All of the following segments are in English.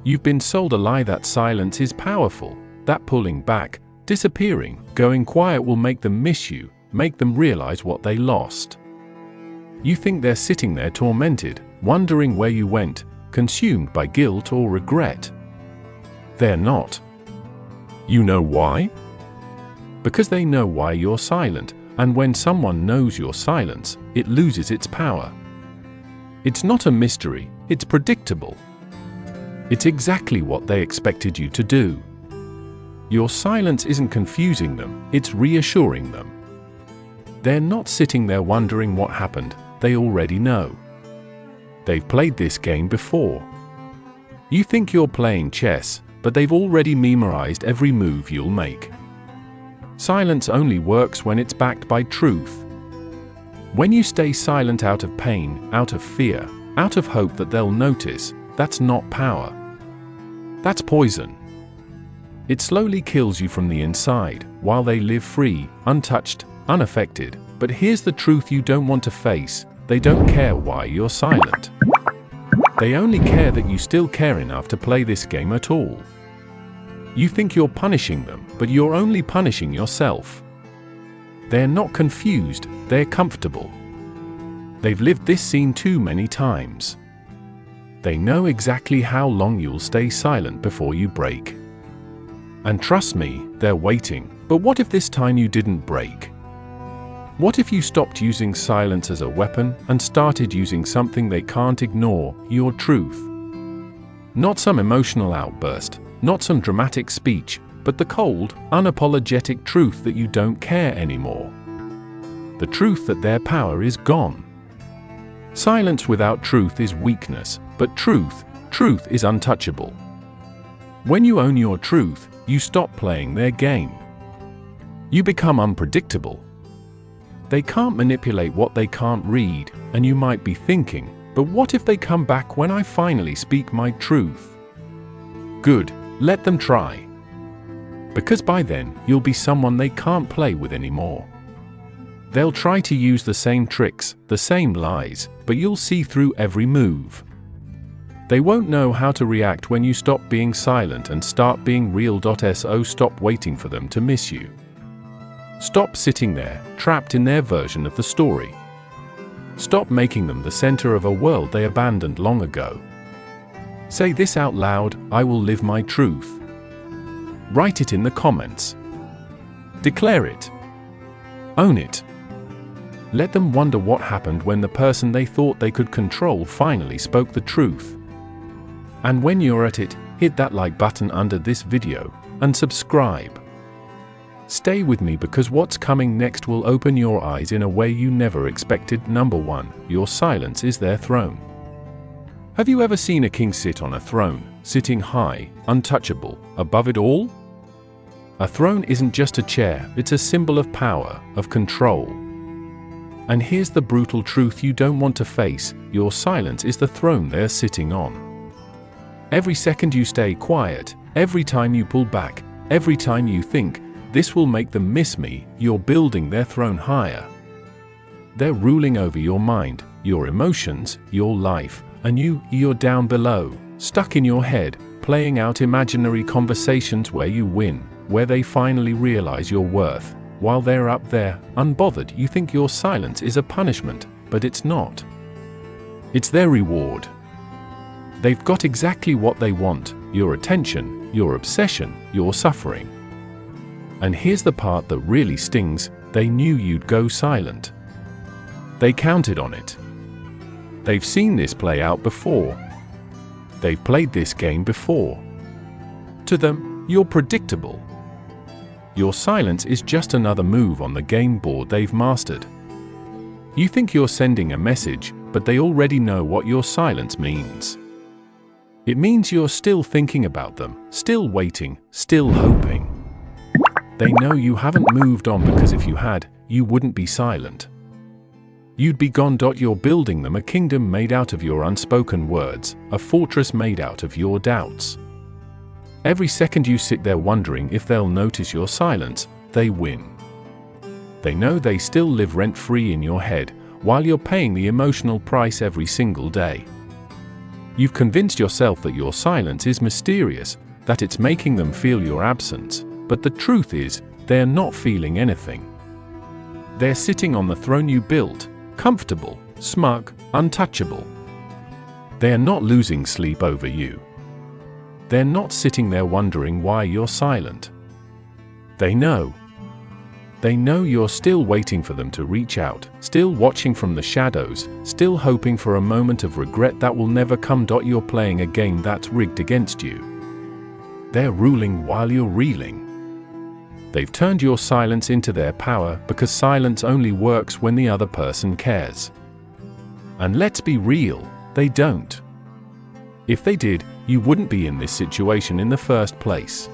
You've been sold a lie that silence is powerful, that pulling back, disappearing, going quiet will make them miss you, make them realize what they lost. You think they're sitting there tormented, wondering where you went, consumed by guilt or regret. They're not. You know why? Because they know why you're silent, and when someone knows your silence, it loses its power. It's not a mystery, it's predictable. It's exactly what they expected you to do. Your silence isn't confusing them, it's reassuring them. They're not sitting there wondering what happened, they already know. They've played this game before. You think you're playing chess, but they've already memorized every move you'll make. Silence only works when it's backed by truth. When you stay silent out of pain, out of fear, out of hope that they'll notice, that's not power. That's poison. It slowly kills you from the inside, while they live free, untouched, unaffected. But here's the truth you don't want to face: they don't care why you're silent. They only care that you still care enough to play this game at all. You think you're punishing them, but you're only punishing yourself. They're not confused, they're comfortable. They've lived this scene too many times. They know exactly how long you'll stay silent before you break. And trust me, they're waiting. But what if this time you didn't break? What if you stopped using silence as a weapon and started using something they can't ignore, your truth? Not some emotional outburst, not some dramatic speech, but the cold, unapologetic truth that you don't care anymore. The truth that their power is gone. Silence without truth is weakness, but truth is untouchable. When you own your truth, you stop playing their game. You become unpredictable. They can't manipulate what they can't read, and you might be thinking, but what if they come back when I finally speak my truth? Good, let them try. Because by then, you'll be someone they can't play with anymore. They'll try to use the same tricks, the same lies, but you'll see through every move. They won't know how to react when you stop being silent and start being real. So stop waiting for them to miss you. Stop sitting there, trapped in their version of the story. Stop making them the center of a world they abandoned long ago. Say this out loud: I will live my truth. Write it in the comments. Declare it. Own it. Let them wonder what happened when the person they thought they could control finally spoke the truth. And when you're at it, hit that like button under this video, and subscribe. Stay with me because what's coming next will open your eyes in a way you never expected. Number 1, your silence is their throne. Have you ever seen a king sit on a throne, sitting high, untouchable, above it all? A throne isn't just a chair, it's a symbol of power, of control. And here's the brutal truth you don't want to face: your silence is the throne they're sitting on. Every second you stay quiet, every time you pull back, every time you think, this will make them miss me, you're building their throne higher. They're ruling over your mind, your emotions, your life, and you're down below, stuck in your head, playing out imaginary conversations where you win, where they finally realize your worth. While they're up there, unbothered, you think your silence is a punishment, but it's not. It's their reward. They've got exactly what they want: your attention, your obsession, your suffering. And here's the part that really stings: they knew you'd go silent. They counted on it. They've seen this play out before. They've played this game before. To them, you're predictable. Your silence is just another move on the game board they've mastered. You think you're sending a message, but they already know what your silence means. It means you're still thinking about them, still waiting, still hoping. They know you haven't moved on because if you had, you wouldn't be silent. You'd be gone. You're building them a kingdom made out of your unspoken words, a fortress made out of your doubts. Every second you sit there wondering if they'll notice your silence, they win. They know they still live rent-free in your head, while you're paying the emotional price every single day. You've convinced yourself that your silence is mysterious, that it's making them feel your absence, but the truth is, they're not feeling anything. They're sitting on the throne you built, comfortable, smug, untouchable. They're not losing sleep over you. They're not sitting there wondering why you're silent. They know. They know you're still waiting for them to reach out, still watching from the shadows, still hoping for a moment of regret that will never come. You're playing a game that's rigged against you. They're ruling while you're reeling. They've turned your silence into their power because silence only works when the other person cares. And let's be real, they don't. If they did, you wouldn't be in this situation in the first place.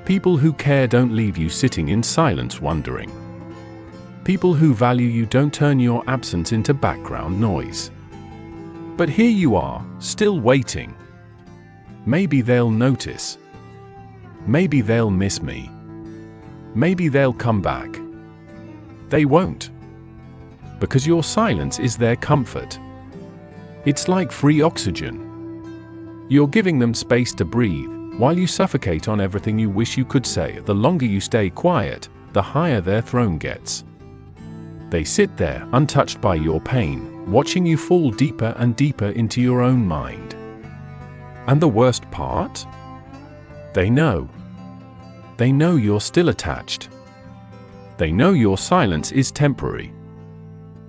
People who care don't leave you sitting in silence wondering. People who value you don't turn your absence into background noise. But here you are, still waiting. Maybe they'll notice. Maybe they'll miss me. Maybe they'll come back. They won't. Because your silence is their comfort. It's like free oxygen. You're giving them space to breathe, while you suffocate on everything you wish you could say. The longer you stay quiet, the higher their throne gets. They sit there, untouched by your pain, watching you fall deeper and deeper into your own mind. And the worst part? They know. They know you're still attached. They know your silence is temporary.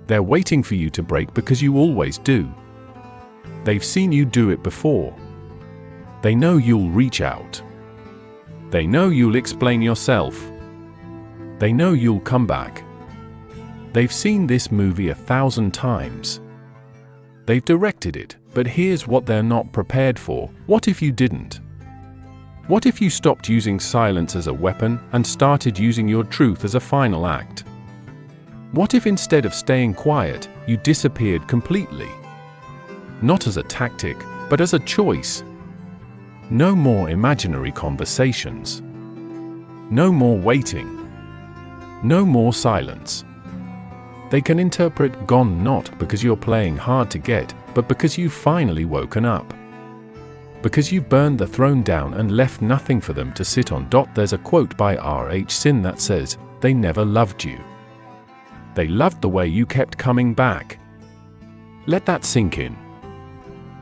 They're waiting for you to break because you always do. They've seen you do it before. They know you'll reach out. They know you'll explain yourself. They know you'll come back. They've seen this movie 1,000 times. They've directed it, but here's what they're not prepared for. What if you didn't? What if you stopped using silence as a weapon and started using your truth as a final act? What if instead of staying quiet, you disappeared completely? Not as a tactic, but as a choice. No more imaginary conversations. No more waiting. No more silence. They can interpret gone not because you're playing hard to get, but because you've finally woken up. Because you've burned the throne down and left nothing for them to sit on. There's a quote by R.H. Sin that says, "They never loved you. They loved the way you kept coming back." Let that sink in.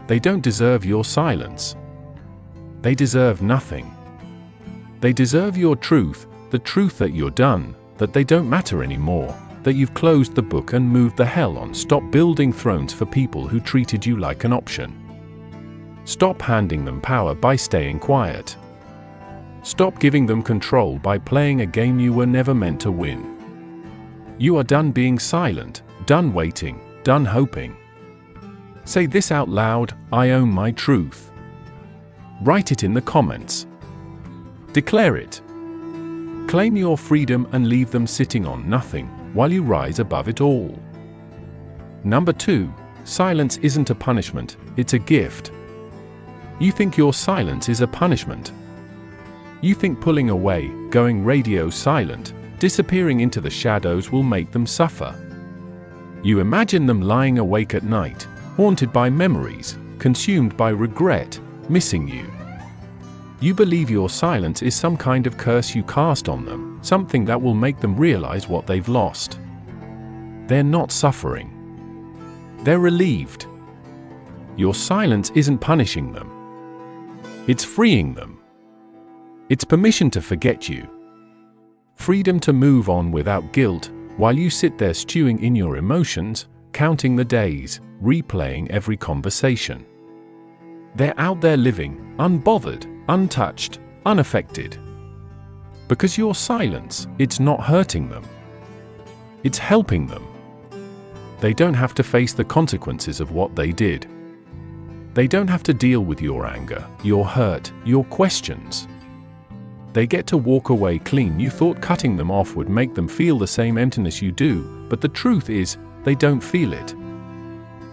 They don't deserve your silence. They deserve nothing. They deserve your truth, the truth that you're done, that they don't matter anymore, that you've closed the book and moved the hell on. Stop building thrones for people who treated you like an option. Stop handing them power by staying quiet. Stop giving them control by playing a game you were never meant to win. You are done being silent, done waiting, done hoping. Say this out loud: I own my truth. Write it in the comments. Declare it. Claim your freedom and leave them sitting on nothing, while you rise above it all. Number 2, silence isn't a punishment, it's a gift. You think your silence is a punishment. You think pulling away, going radio silent, disappearing into the shadows will make them suffer. You imagine them lying awake at night, haunted by memories, consumed by regret, missing you. You believe your silence is some kind of curse you cast on them, something that will make them realize what they've lost. They're not suffering. They're relieved. Your silence isn't punishing them. It's freeing them. It's permission to forget you. Freedom to move on without guilt, while you sit there stewing in your emotions, counting the days, replaying every conversation. They're out there living, unbothered, untouched, unaffected. Because your silence, it's not hurting them. It's helping them. They don't have to face the consequences of what they did. They don't have to deal with your anger, your hurt, your questions. They get to walk away clean. You thought cutting them off would make them feel the same emptiness you do, but the truth is, they don't feel it.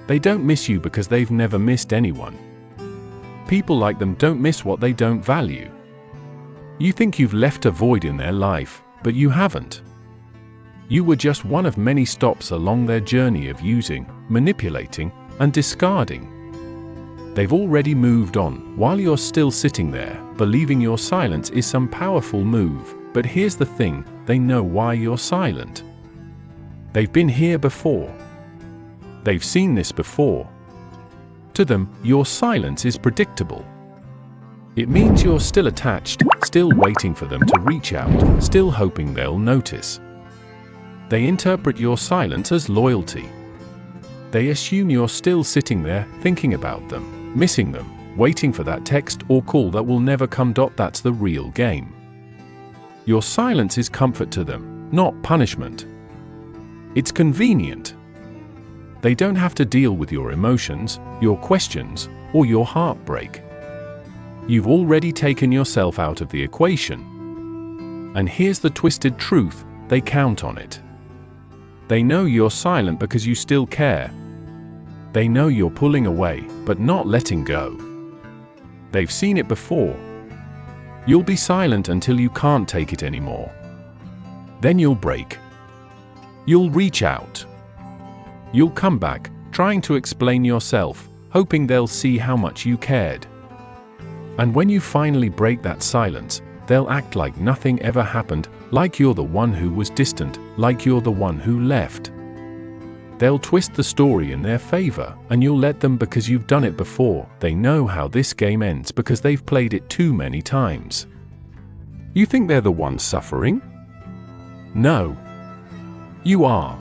They don't miss you because they've never missed anyone. People like them don't miss what they don't value. You think you've left a void in their life, but you haven't. You were just one of many stops along their journey of using, manipulating, and discarding. They've already moved on, while you're still sitting there, believing your silence is some powerful move. But here's the thing, they know why you're silent. They've been here before. They've seen this before. To them, your silence is predictable. It means you're still attached, still waiting for them to reach out, still hoping they'll notice. They interpret your silence as loyalty. They assume you're still sitting there, thinking about them, missing them, waiting for that text or call that will never come. That's the real game. Your silence is comfort to them, not punishment. It's convenient. They don't have to deal with your emotions, your questions, or your heartbreak. You've already taken yourself out of the equation. And here's the twisted truth, they count on it. They know you're silent because you still care. They know you're pulling away, but not letting go. They've seen it before. You'll be silent until you can't take it anymore. Then you'll break. You'll reach out. You'll come back, trying to explain yourself, hoping they'll see how much you cared. And when you finally break that silence, they'll act like nothing ever happened, like you're the one who was distant, like you're the one who left. They'll twist the story in their favor, and you'll let them because you've done it before. They know how this game ends because they've played it too many times. You think they're the ones suffering? No. You are.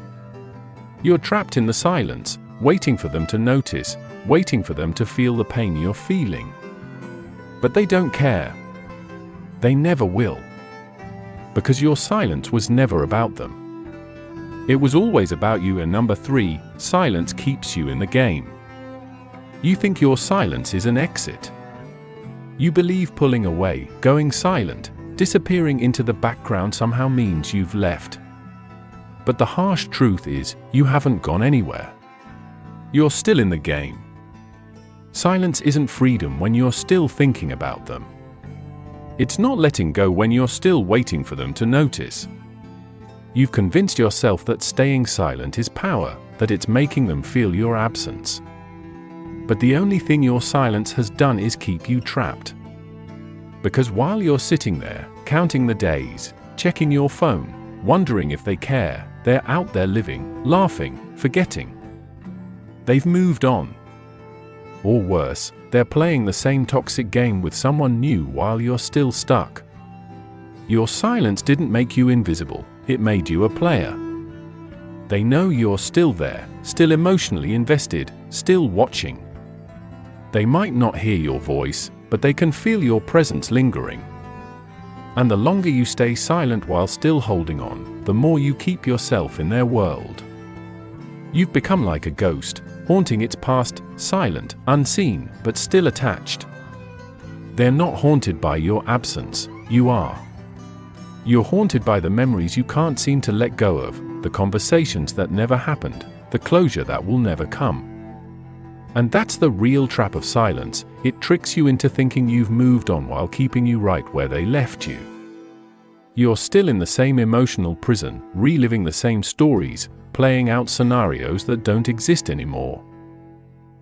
You're trapped in the silence, waiting for them to notice, waiting for them to feel the pain you're feeling. But they don't care. They never will. Because your silence was never about them. It was always about you. And number 3, silence keeps you in the game. You think your silence is an exit. You believe pulling away, going silent, disappearing into the background somehow means you've left. But the harsh truth is, you haven't gone anywhere. You're still in the game. Silence isn't freedom when you're still thinking about them. It's not letting go when you're still waiting for them to notice. You've convinced yourself that staying silent is power, that it's making them feel your absence. But the only thing your silence has done is keep you trapped. Because while you're sitting there, counting the days, checking your phone, wondering if they care, they're out there living, laughing, forgetting. They've moved on. Or worse, they're playing the same toxic game with someone new while you're still stuck. Your silence didn't make you invisible, it made you a player. They know you're still there, still emotionally invested, still watching. They might not hear your voice, but they can feel your presence lingering. And the longer you stay silent while still holding on, the more you keep yourself in their world. You've become like a ghost, haunting its past, silent, unseen, but still attached. They're not haunted by your absence, you are. You're haunted by the memories you can't seem to let go of, the conversations that never happened, the closure that will never come. And that's the real trap of silence. It tricks you into thinking you've moved on while keeping you right where they left you. You're still in the same emotional prison, reliving the same stories, playing out scenarios that don't exist anymore.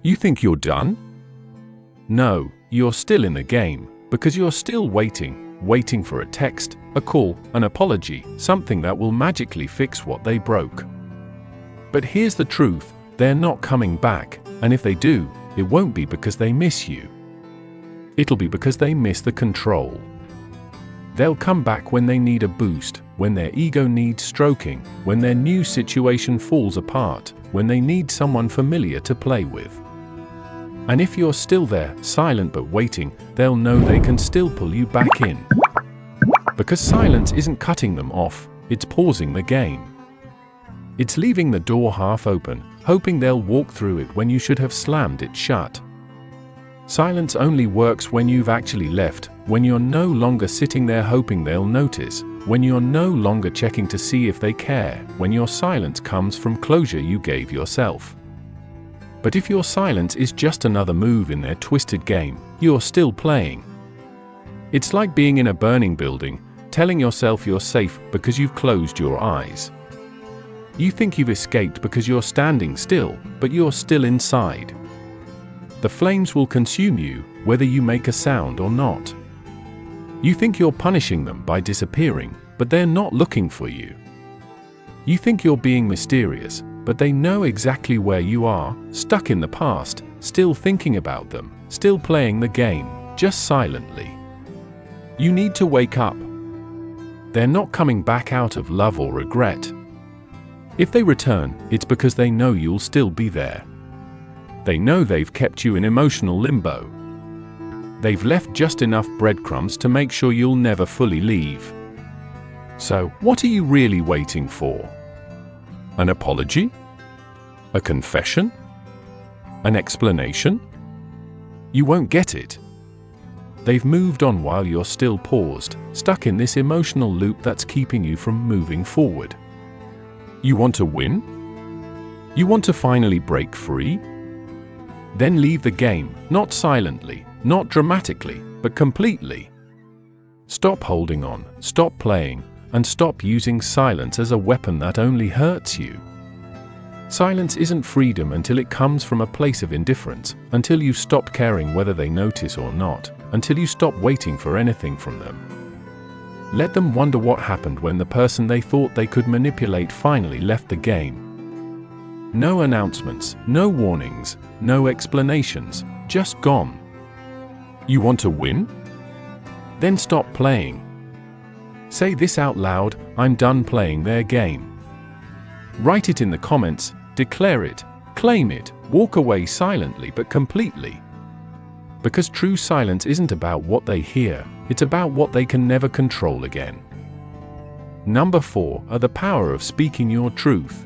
You think you're done? No, you're still in the game, because you're still waiting for a text, a call, an apology, something that will magically fix what they broke. But here's the truth, they're not coming back, and if they do, it won't be because they miss you. It'll be because they miss the control. They'll come back when they need a boost, when their ego needs stroking, when their new situation falls apart, when they need someone familiar to play with. And if you're still there, silent but waiting, they'll know they can still pull you back in. Because silence isn't cutting them off, it's pausing the game. It's leaving the door half open, hoping they'll walk through it when you should have slammed it shut. Silence only works when you've actually left, when you're no longer sitting there hoping they'll notice, when you're no longer checking to see if they care, when your silence comes from closure you gave yourself. But if your silence is just another move in their twisted game, you're still playing. It's like being in a burning building, telling yourself you're safe because you've closed your eyes. You think you've escaped because you're standing still, but you're still inside. The flames will consume you, whether you make a sound or not. You think you're punishing them by disappearing, but they're not looking for you. You think you're being mysterious, but they know exactly where you are, stuck in the past, still thinking about them, still playing the game, just silently. You need to wake up. They're not coming back out of love or regret. If they return, it's because they know you'll still be there. They know they've kept you in emotional limbo. They've left just enough breadcrumbs to make sure you'll never fully leave. So, what are you really waiting for? An apology? A confession? An explanation? You won't get it. They've moved on while you're still paused, stuck in this emotional loop that's keeping you from moving forward. You want to win? You want to finally break free? Then leave the game, not silently, not dramatically, but completely. Stop holding on, stop playing, and stop using silence as a weapon that only hurts you. Silence isn't freedom until it comes from a place of indifference, until you stop caring whether they notice or not, until you stop waiting for anything from them. Let them wonder what happened when the person they thought they could manipulate finally left the game. No announcements, no warnings, no explanations, just gone. You want to win? Then stop playing. Say this out loud: I'm done playing their game. Write it in the comments, declare it, claim it, walk away silently but completely. Because true silence isn't about what they hear, it's about what they can never control again. Number 4 are the power of speaking your truth.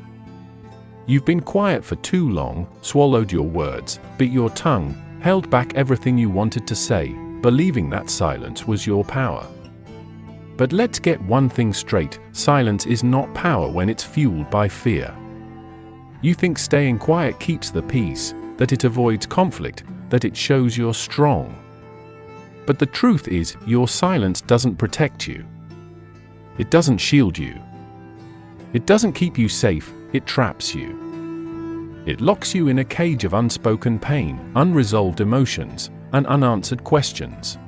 You've been quiet for too long, swallowed your words, bit your tongue, held back everything you wanted to say, believing that silence was your power. But let's get one thing straight: silence is not power when it's fueled by fear. You think staying quiet keeps the peace, that it avoids conflict, that it shows you're strong. But the truth is, your silence doesn't protect you. It doesn't shield you. It doesn't keep you safe, it traps you. It locks you in a cage of unspoken pain, unresolved emotions, and unanswered questions.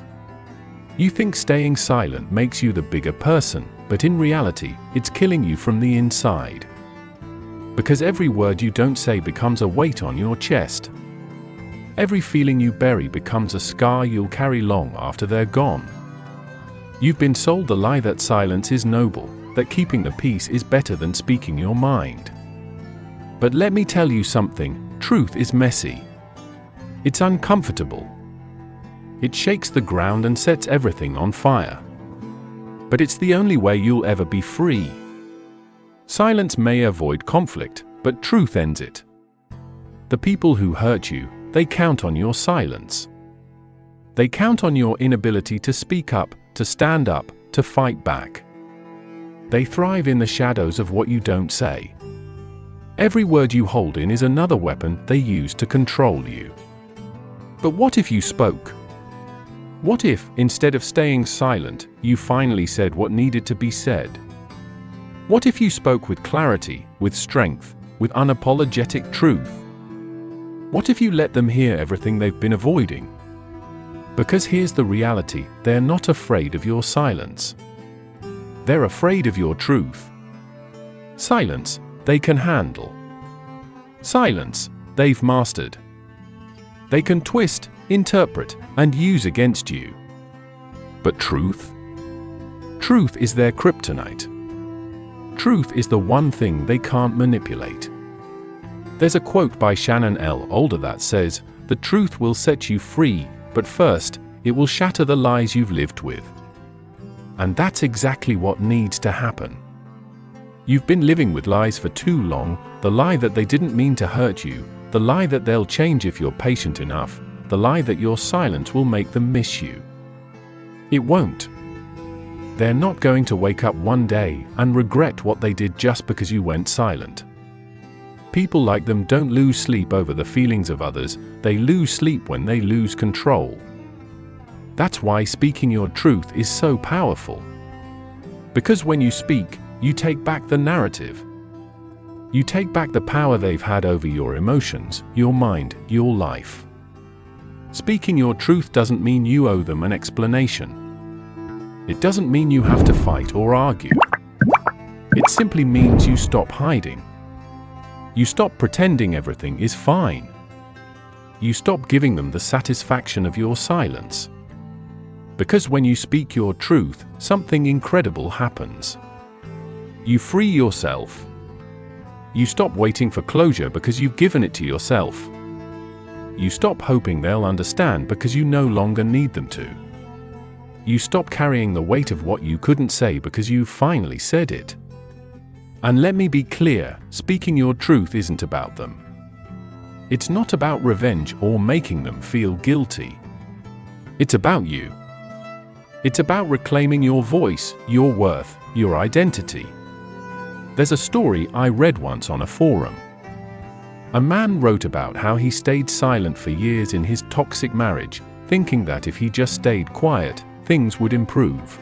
You think staying silent makes you the bigger person, but in reality, it's killing you from the inside. Because every word you don't say becomes a weight on your chest. Every feeling you bury becomes a scar you'll carry long after they're gone. You've been sold the lie that silence is noble, that keeping the peace is better than speaking your mind. But let me tell you something: truth is messy. It's uncomfortable. It shakes the ground and sets everything on fire. But it's the only way you'll ever be free. Silence may avoid conflict, but truth ends it. The people who hurt you, they count on your silence. They count on your inability to speak up, to stand up, to fight back. They thrive in the shadows of what you don't say. Every word you hold in is another weapon they use to control you. But what if you spoke? What if, instead of staying silent, you finally said what needed to be said? What if you spoke with clarity, with strength, with unapologetic truth? What if you let them hear everything they've been avoiding? Because here's the reality: they're not afraid of your silence. They're afraid of your truth. Silence, they can handle. Silence, they've mastered. They can twist, interpret, and use against you. But truth? Truth is their kryptonite. Truth is the one thing they can't manipulate. There's a quote by Shannon L. Alder that says, "The truth will set you free, but first, it will shatter the lies you've lived with." And that's exactly what needs to happen. You've been living with lies for too long: the lie that they didn't mean to hurt you, the lie that they'll change if you're patient enough, the lie that your silence will make them miss you. It won't. They're not going to wake up one day and regret what they did just because you went silent. People like them don't lose sleep over the feelings of others, they lose sleep when they lose control. That's why speaking your truth is so powerful. Because when you speak, you take back the narrative. You take back the power they've had over your emotions, your mind, your life. Speaking your truth doesn't mean you owe them an explanation. It doesn't mean you have to fight or argue. It simply means you stop hiding. You stop pretending everything is fine. You stop giving them the satisfaction of your silence. Because when you speak your truth, something incredible happens. You free yourself. You stop waiting for closure because you've given it to yourself. You stop hoping they'll understand because you no longer need them to. You stop carrying the weight of what you couldn't say because you finally said it. And let me be clear, speaking your truth isn't about them. It's not about revenge or making them feel guilty. It's about you. It's about reclaiming your voice, your worth, your identity. There's a story I read once on a forum. A man wrote about how he stayed silent for years in his toxic marriage, thinking that if he just stayed quiet, things would improve.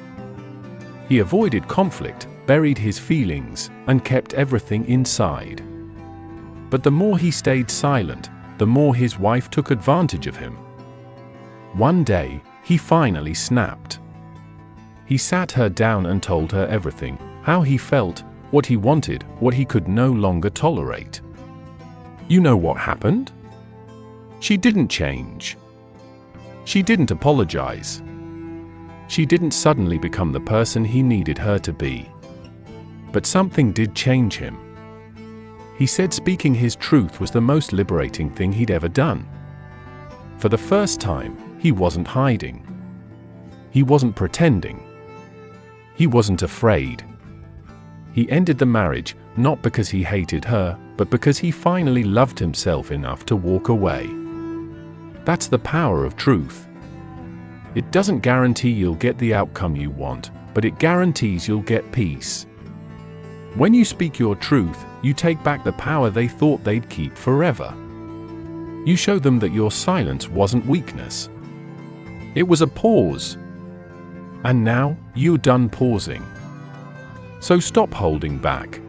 He avoided conflict, buried his feelings, and kept everything inside. But the more he stayed silent, the more his wife took advantage of him. One day, he finally snapped. He sat her down and told her everything, how he felt, what he wanted, what he could no longer tolerate. You know what happened? She didn't change. She didn't apologize. She didn't suddenly become the person he needed her to be. But something did change him. He said speaking his truth was the most liberating thing he'd ever done. For the first time, he wasn't hiding. He wasn't pretending. He wasn't afraid. He ended the marriage, not because he hated her, but because he finally loved himself enough to walk away. That's the power of truth. It doesn't guarantee you'll get the outcome you want, but it guarantees you'll get peace. When you speak your truth, you take back the power they thought they'd keep forever. You show them that your silence wasn't weakness. It was a pause. And now, you're done pausing. So stop holding back.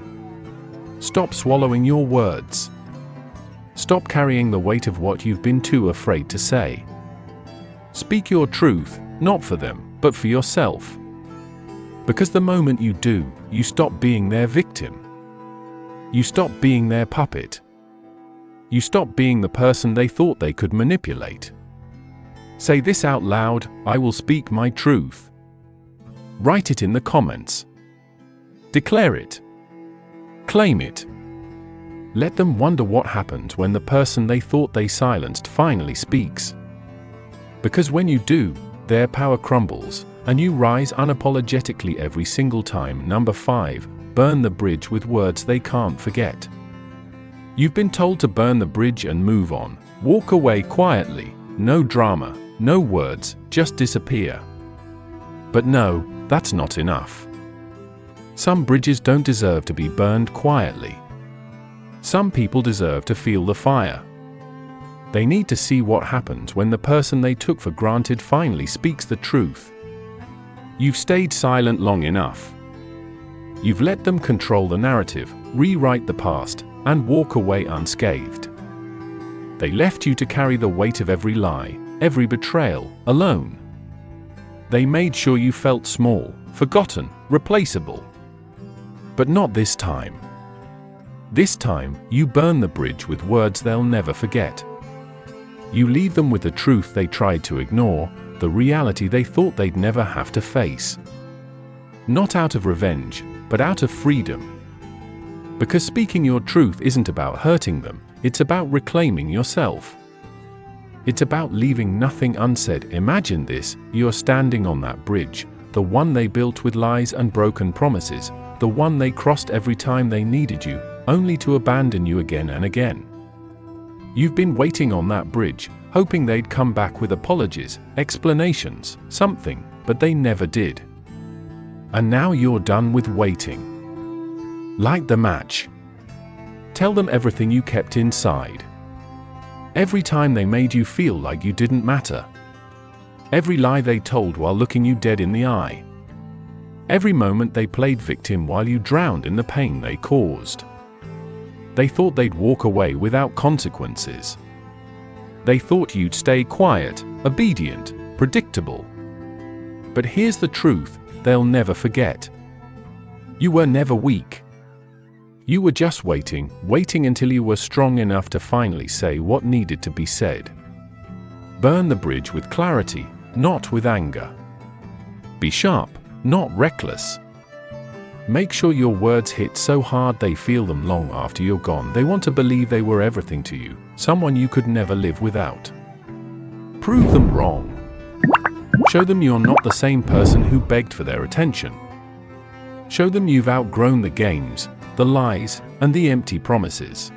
Stop swallowing your words. Stop carrying the weight of what you've been too afraid to say. Speak your truth, not for them, but for yourself. Because the moment you do, you stop being their victim. You stop being their puppet. You stop being the person they thought they could manipulate. Say this out loud: I will speak my truth. Write it in the comments. Declare it. Claim it. Let them wonder what happens when the person they thought they silenced finally speaks. Because when you do, their power crumbles, and you rise unapologetically every single time. Number 5, burn the bridge with words they can't forget. You've been told to burn the bridge and move on. Walk away quietly, no drama, no words, just disappear. But no, that's not enough. Some bridges don't deserve to be burned quietly. Some people deserve to feel the fire. They need to see what happens when the person they took for granted finally speaks the truth. You've stayed silent long enough. You've let them control the narrative, rewrite the past, and walk away unscathed. They left you to carry the weight of every lie, every betrayal, alone. They made sure you felt small, forgotten, replaceable. But not this time. This time, you burn the bridge with words they'll never forget. You leave them with the truth they tried to ignore, the reality they thought they'd never have to face. Not out of revenge, but out of freedom. Because speaking your truth isn't about hurting them, it's about reclaiming yourself. It's about leaving nothing unsaid. Imagine this: you're standing on that bridge, the one they built with lies and broken promises, the one they crossed every time they needed you, only to abandon you again and again. You've been waiting on that bridge, hoping they'd come back with apologies, explanations, something, but they never did. And now you're done with waiting. Light the match. Tell them everything you kept inside. Every time they made you feel like you didn't matter. Every lie they told while looking you dead in the eye. Every moment they played victim while you drowned in the pain they caused. They thought they'd walk away without consequences. They thought you'd stay quiet, obedient, predictable. But here's the truth, they'll never forget. You were never weak. You were just waiting until you were strong enough to finally say what needed to be said. Burn the bridge with clarity, not with anger. Be sharp, not reckless. Make sure your words hit so hard they feel them long after you're gone. They want to believe they were everything to you, someone you could never live without. Prove them wrong. Show them you're not the same person who begged for their attention. Show them you've outgrown the games, the lies, and the empty promises.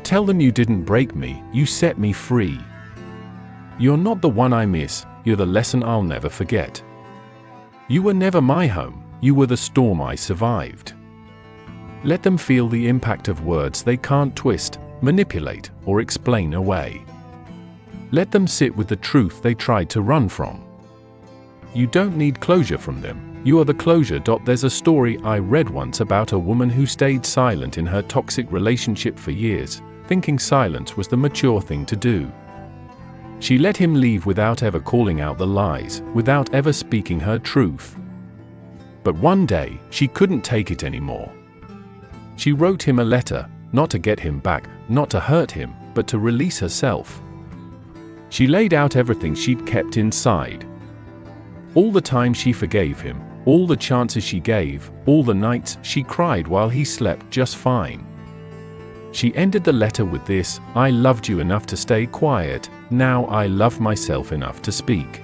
Tell them you didn't break me, you set me free. You're not the one I miss, you're the lesson I'll never forget. You were never my home, you were the storm I survived. Let them feel the impact of words they can't twist, manipulate, or explain away. Let them sit with the truth they tried to run from. You don't need closure from them, you are the closure. There's a story I read once about a woman who stayed silent in her toxic relationship for years, thinking silence was the mature thing to do. She let him leave without ever calling out the lies, without ever speaking her truth. But one day, she couldn't take it anymore. She wrote him a letter, not to get him back, not to hurt him, but to release herself. She laid out everything she'd kept inside. All the time she forgave him, all the chances she gave, all the nights she cried while he slept just fine. She ended the letter with this: I loved you enough to stay quiet, now I love myself enough to speak.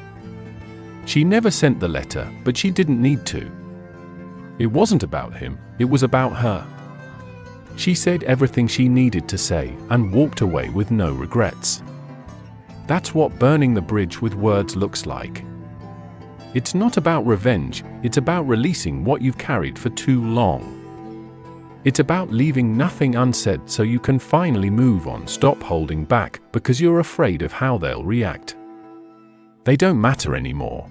She never sent the letter, but she didn't need to. It wasn't about him, it was about her. She said everything she needed to say and walked away with no regrets. That's what burning the bridge with words looks like. It's not about revenge, it's about releasing what you've carried for too long. It's about leaving nothing unsaid so you can finally move on. Stop holding back because you're afraid of how they'll react. They don't matter anymore.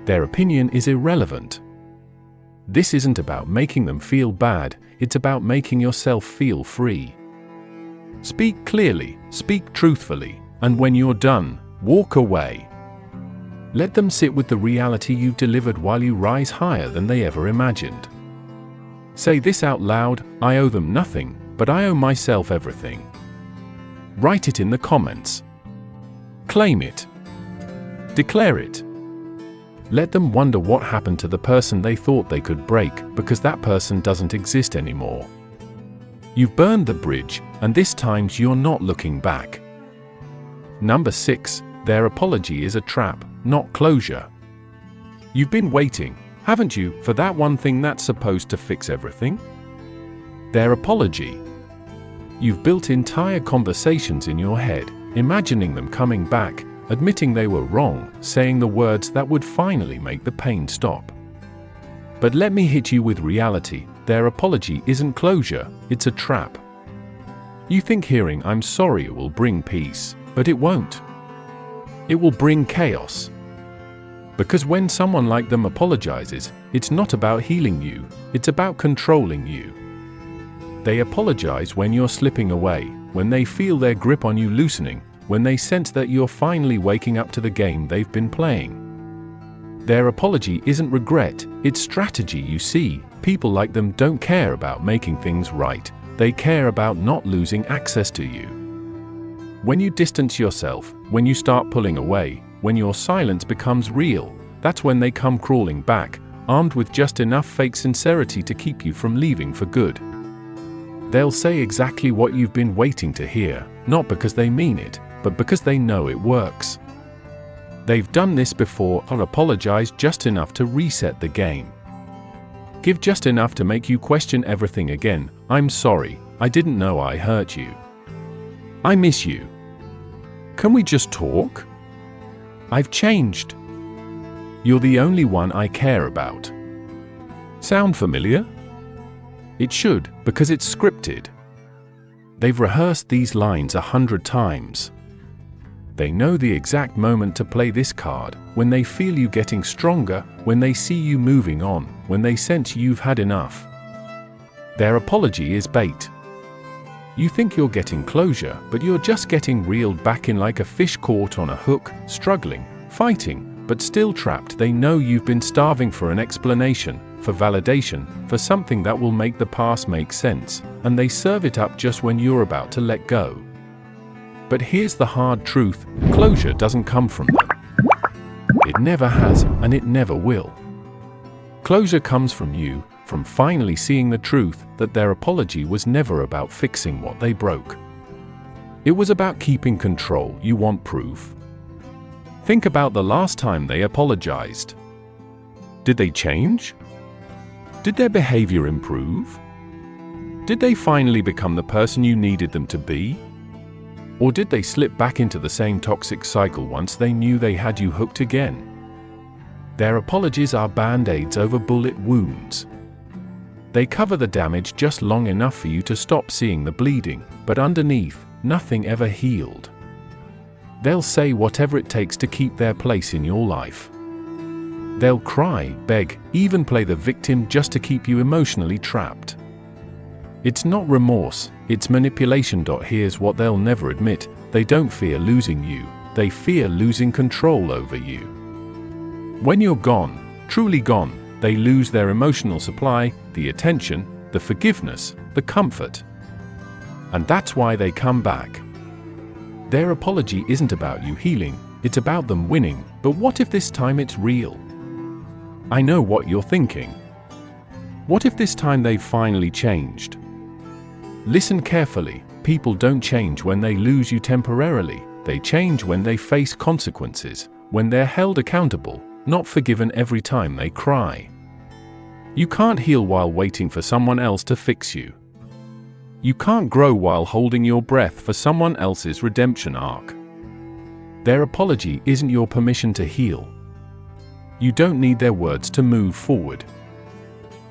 Their opinion is irrelevant. This isn't about making them feel bad, it's about making yourself feel free. Speak clearly, speak truthfully, and when you're done, walk away. Let them sit with the reality you've delivered while you rise higher than they ever imagined. Say this out loud: I owe them nothing, but I owe myself everything. Write it in the comments. Claim it. Declare it. Let them wonder what happened to the person they thought they could break, because that person doesn't exist anymore. You've burned the bridge, and this time you're not looking back. Number 6. Their apology is a trap, not closure. You've been waiting, haven't you, for that one thing that's supposed to fix everything? Their apology. You've built entire conversations in your head, imagining them coming back, admitting they were wrong, saying the words that would finally make the pain stop. But let me hit you with reality: their apology isn't closure, it's a trap. You think hearing "I'm sorry" will bring peace, but it won't. It will bring chaos. Because when someone like them apologizes, it's not about healing you, it's about controlling you. They apologize when you're slipping away, when they feel their grip on you loosening, when they sense that you're finally waking up to the game they've been playing. Their apology isn't regret, it's strategy. You see, people like them don't care about making things right, they care about not losing access to you. When you distance yourself, when you start pulling away, when your silence becomes real, that's when they come crawling back, armed with just enough fake sincerity to keep you from leaving for good. They'll say exactly what you've been waiting to hear, not because they mean it, but because they know it works. They've done this before, or apologized just enough to reset the game. Give just enough to make you question everything again. I'm sorry, I didn't know I hurt you. I miss you. Can we just talk? I've changed. You're the only one I care about. Sound familiar? It should, because it's scripted. They've rehearsed these lines 100 times. They know the exact moment to play this card, when they feel you getting stronger, when they see you moving on, when they sense you've had enough. Their apology is bait. You think you're getting closure, but you're just getting reeled back in like a fish caught on a hook, struggling, fighting, but still trapped. They know you've been starving for an explanation, for validation, for something that will make the past make sense, and they serve it up just when you're about to let go. But here's the hard truth: closure doesn't come from them. It never has, and it never will. Closure comes from you, from finally seeing the truth that their apology was never about fixing what they broke. It was about keeping control. You want proof? Think about the last time they apologized. Did they change? Did their behavior improve? Did they finally become the person you needed them to be? Or did they slip back into the same toxic cycle once they knew they had you hooked again? Their apologies are band-aids over bullet wounds. They cover the damage just long enough for you to stop seeing the bleeding, but underneath, nothing ever healed. They'll say whatever it takes to keep their place in your life. They'll cry, beg, even play the victim just to keep you emotionally trapped. It's not remorse, it's manipulation. Here's what they'll never admit: they don't fear losing you, they fear losing control over you. When you're gone, truly gone, they lose their emotional supply, the attention, the forgiveness, the comfort. And that's why they come back. Their apology isn't about you healing, it's about them winning. But what if this time it's real? I know what you're thinking. What if this time they've finally changed? Listen carefully. People don't change when they lose you temporarily. They change when they face consequences, when they're held accountable, not forgiven every time they cry. You can't heal while waiting for someone else to fix you. You can't grow while holding your breath for someone else's redemption arc. Their apology isn't your permission to heal. You don't need their words to move forward.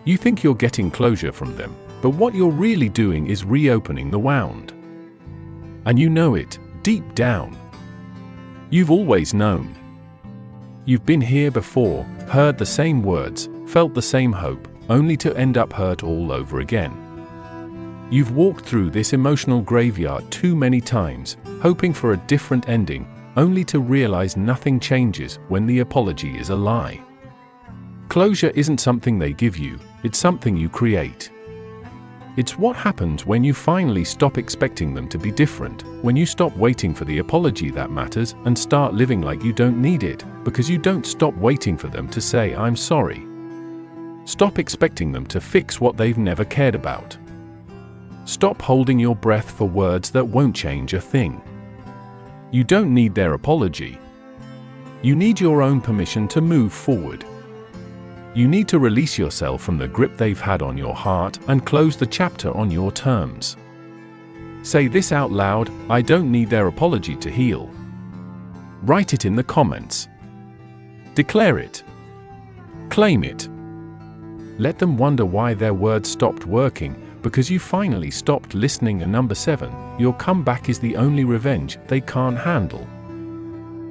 You think you're getting closure from them, but what you're really doing is reopening the wound. And you know it, deep down. You've always known. You've been here before, heard the same words, felt the same hope, only to end up hurt all over again. You've walked through this emotional graveyard too many times, hoping for a different ending, only to realize nothing changes when the apology is a lie. Closure isn't something they give you, it's something you create. It's what happens when you finally stop expecting them to be different, when you stop waiting for the apology that matters and start living like you don't need it, because you don't stop waiting for them to say "I'm sorry." Stop expecting them to fix what they've never cared about. Stop holding your breath for words that won't change a thing. You don't need their apology. You need your own permission to move forward. You need to release yourself from the grip they've had on your heart and close the chapter on your terms. Say this out loud: I don't need their apology to heal. Write it in the comments. Declare it. Claim it. Let them wonder why their words stopped working, because you finally stopped listening. And number 7, your comeback is the only revenge they can't handle.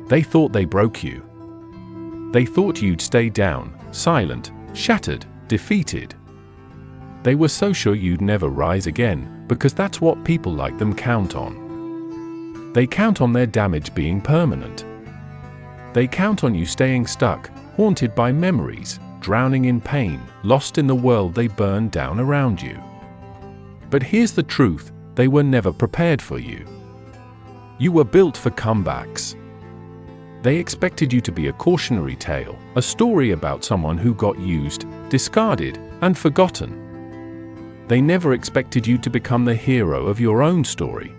They thought they broke you. They thought you'd stay down, silent, shattered, defeated. They were so sure you'd never rise again, because that's what people like them count on. They count on their damage being permanent. They count on you staying stuck, haunted by memories, drowning in pain, lost in the world they burned down around you. But here's the truth: they were never prepared for you. You were built for comebacks. They expected you to be a cautionary tale, a story about someone who got used, discarded, and forgotten. They never expected you to become the hero of your own story.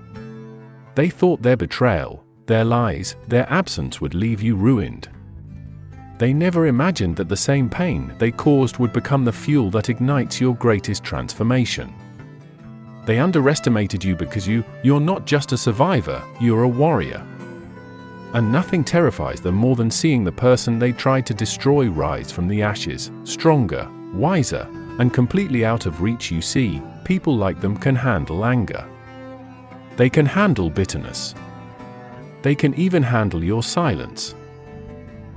They thought their betrayal, their lies, their absence would leave you ruined. They never imagined that the same pain they caused would become the fuel that ignites your greatest transformation. They underestimated you because you're not just a survivor, you're a warrior. And nothing terrifies them more than seeing the person they tried to destroy rise from the ashes, stronger, wiser, and completely out of reach. You see, people like them can handle anger. They can handle bitterness. They can even handle your silence.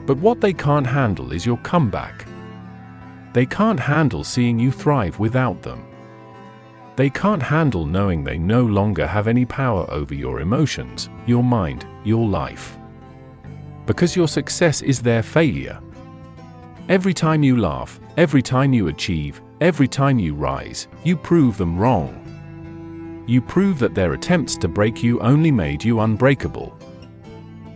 But what they can't handle is your comeback. They can't handle seeing you thrive without them. They can't handle knowing they no longer have any power over your emotions, your mind, your life. Because your success is their failure. Every time you laugh, every time you achieve, every time you rise, you prove them wrong. You prove that their attempts to break you only made you unbreakable.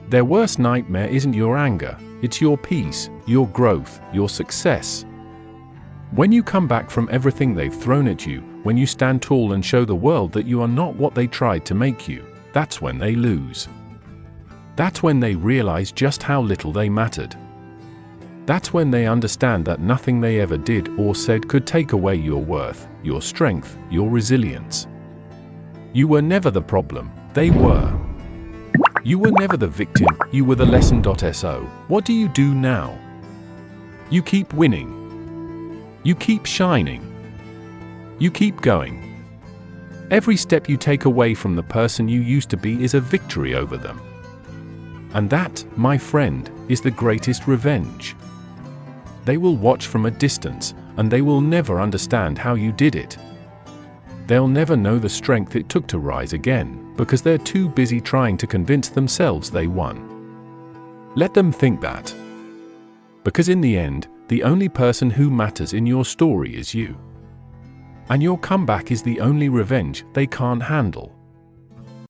Their worst nightmare isn't your anger, it's your peace, your growth, your success. When you come back from everything they've thrown at you, when you stand tall and show the world that you are not what they tried to make you, that's when they lose. That's when they realize just how little they mattered. That's when they understand that nothing they ever did or said could take away your worth, your strength, your resilience. You were never the problem, they were. You were never the victim, you were the lesson. So, what do you do now? You keep winning. You keep shining. You keep going. Every step you take away from the person you used to be is a victory over them. And that, my friend, is the greatest revenge. They will watch from a distance, and they will never understand how you did it. They'll never know the strength it took to rise again, because they're too busy trying to convince themselves they won. Let them think that. Because in the end, the only person who matters in your story is you. And your comeback is the only revenge they can't handle.